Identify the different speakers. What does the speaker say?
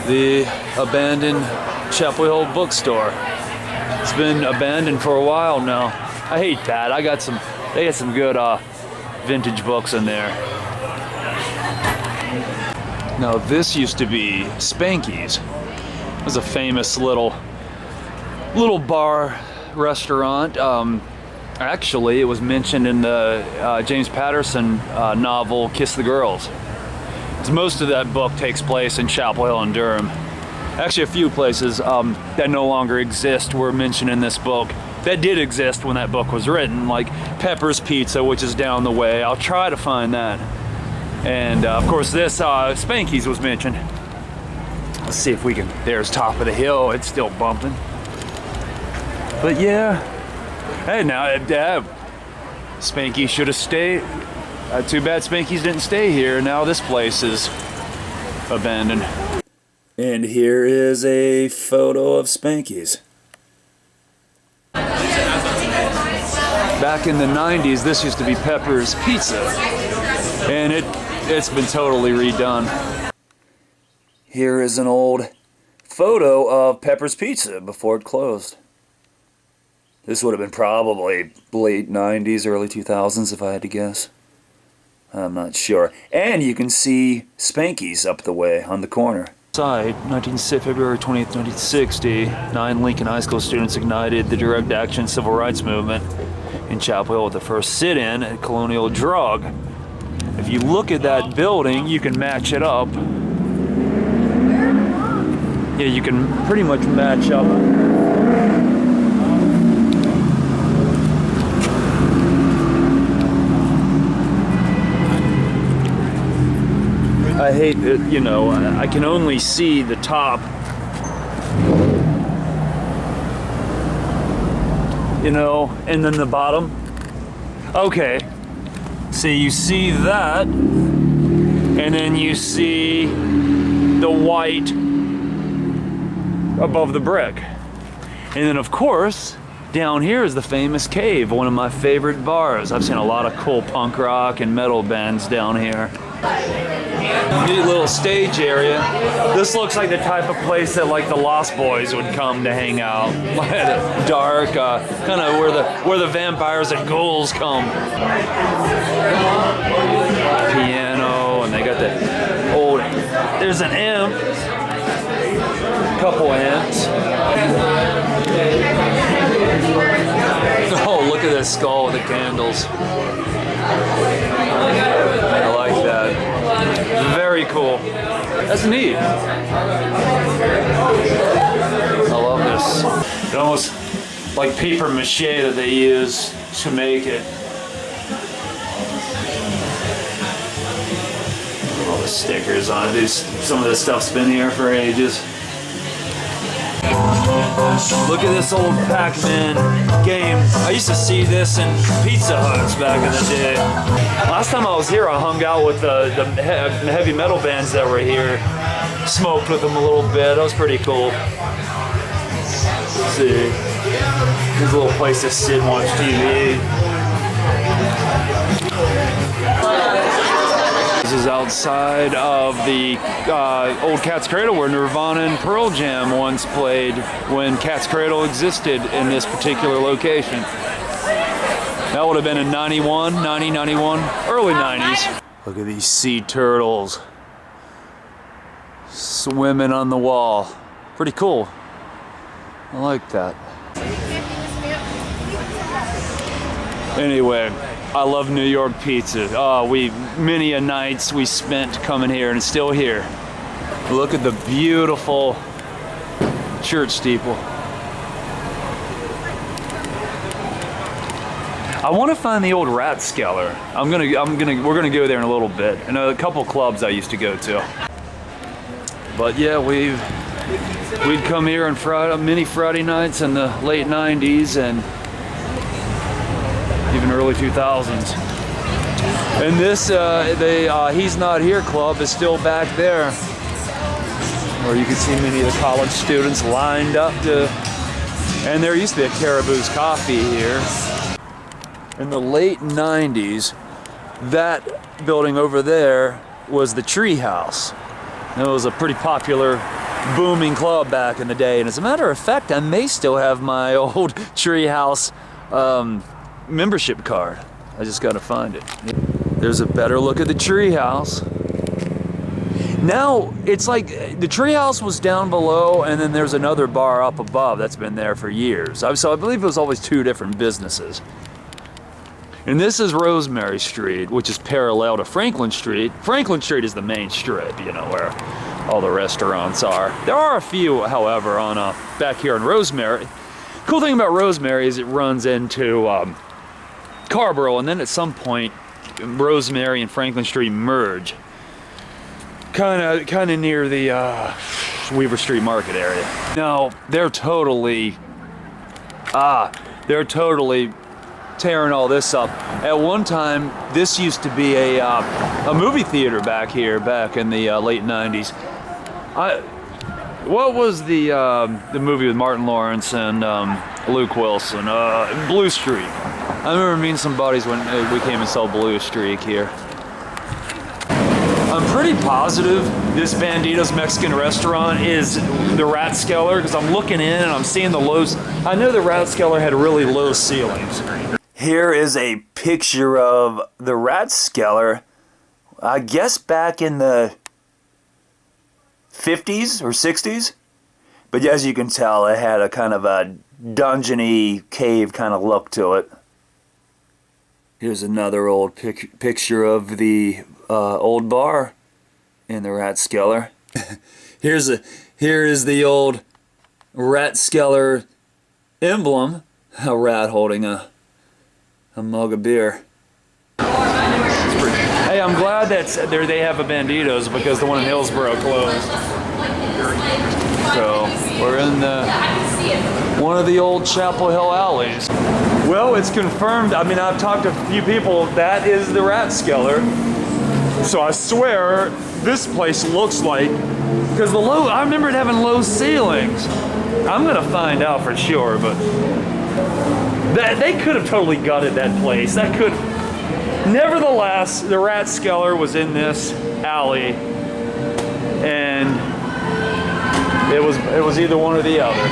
Speaker 1: the abandoned Chapel Hill bookstore. It's been abandoned for a while now. I hate that. They got some good vintage books in there. Now this used to be Spanky's. It was a famous little bar restaurant. Actually, it was mentioned in the James Patterson novel Kiss the Girls. Most of that book takes place in Chapel Hill and Durham. Actually, a few places that no longer exist were mentioned in this book that did exist when that book was written, like Pepper's Pizza, which is down the way. I'll try to find that. And of course this Spanky's was mentioned. Let's see if we can, there's top of the hill, it's still bumping. But yeah, hey, now Spanky should have stayed. Too bad Spanky's didn't stay here. Now this place is abandoned. And here is a photo of Spanky's. Back in the 90s, this used to be Pepper's Pizza. And it's been totally redone. Here is an old photo of Pepper's Pizza before it closed. This would have been probably late 90s, early 2000s if I had to guess. I'm not sure. And you can see Spanky's up the way on the corner. February 20th, 1960, 9 Lincoln High School students ignited the direct action civil rights movement in Chapel Hill with the first sit-in at Colonial Drug. If you look at that building, you can match it up. Yeah, you can pretty much match up. I hate that, you know, I can only see the top. You know, and then the bottom. Okay. So you see that, and then you see the white above the brick. And then of course, down here is the famous Cave, one of my favorite bars. I've seen a lot of cool punk rock and metal bands down here. Neat little stage area. This looks like the type of place that like the Lost Boys would come to hang out. Dark, kind of where the vampires and ghouls come. Piano, and they got the old. There's an amp, couple amps. Oh, look at this skull with the candles. I like that. Very cool. That's neat. I love this. It's almost like paper mache that they use to make it. All the stickers on it. Some of this stuff's been here for ages. Look at this old Pac-Man game. I used to see this in Pizza Huts back in the day. Last time I was here, I hung out with the heavy metal bands that were here. Smoked with them a little bit. That was pretty cool. Let's see. Here's a little place to sit and watch TV. This is outside of the old Cat's Cradle where Nirvana and Pearl Jam once played when Cat's Cradle existed in this particular location. That would have been in 91, early 90s. Look at these sea turtles swimming on the wall. Pretty cool. I like that. Anyway, I love New York pizza. Many a nights we spent coming here and it's still here. Look at the beautiful church steeple. I want to find the old Rathskeller. We're gonna go there in a little bit. I know a couple clubs I used to go to. But yeah, we'd come here on many Friday nights in the late 90s and even early 2000s. And this, He's Not Here Club is still back there, where you can see many of the college students lined up to, and there used to be a Caribou's Coffee here. In the late 90s, that building over there was the Tree House. It was a pretty popular booming club back in the day. And as a matter of fact, I may still have my old Treehouse membership card. I just gotta find it. There's a better look at the Treehouse. Now, it's like the Treehouse was down below and then there's another bar up above that's been there for years. So I believe it was always two different businesses. And this is Rosemary Street, which is parallel to Franklin Street. Franklin Street is the main strip, you know, where all the restaurants are. There are a few, however, on back here in Rosemary. Cool thing about Rosemary is it runs into Carborough, and then at some point, Rosemary and Franklin Street merge. Kind of near the Weaver Street Market area. No, they're totally tearing all this up. At one time, this used to be a movie theater back here, back in the late 90s. What was the movie with Martin Lawrence and Luke Wilson? Blue Streak. I remember meeting some buddies when we came and saw Blue Streak here. I'm pretty positive this Bandito's Mexican restaurant is the Rathskeller, because I'm looking in and I'm seeing the lows. I know the Rathskeller had really low ceilings. Here is a picture of the Rathskeller, I guess back in the 50s or 60s. But as you can tell, it had a kind of a dungeony cave kind of look to it. Here's another old picture of the old bar in the Rathskeller. Here is the old Rathskeller emblem, a rat holding a mug of beer. Hey, I'm glad that they have a Bandito's, because the one in Hillsborough closed. So we're in one of the old Chapel Hill alleys. Well, it's confirmed. I mean, I've talked to a few people. That is the Rathskeller. So I swear this place looks like, because I remember it having low ceilings. I'm gonna find out for sure, but they could have totally gutted that place. Nevertheless, the Rathskeller was in this alley, and it was either one or the other.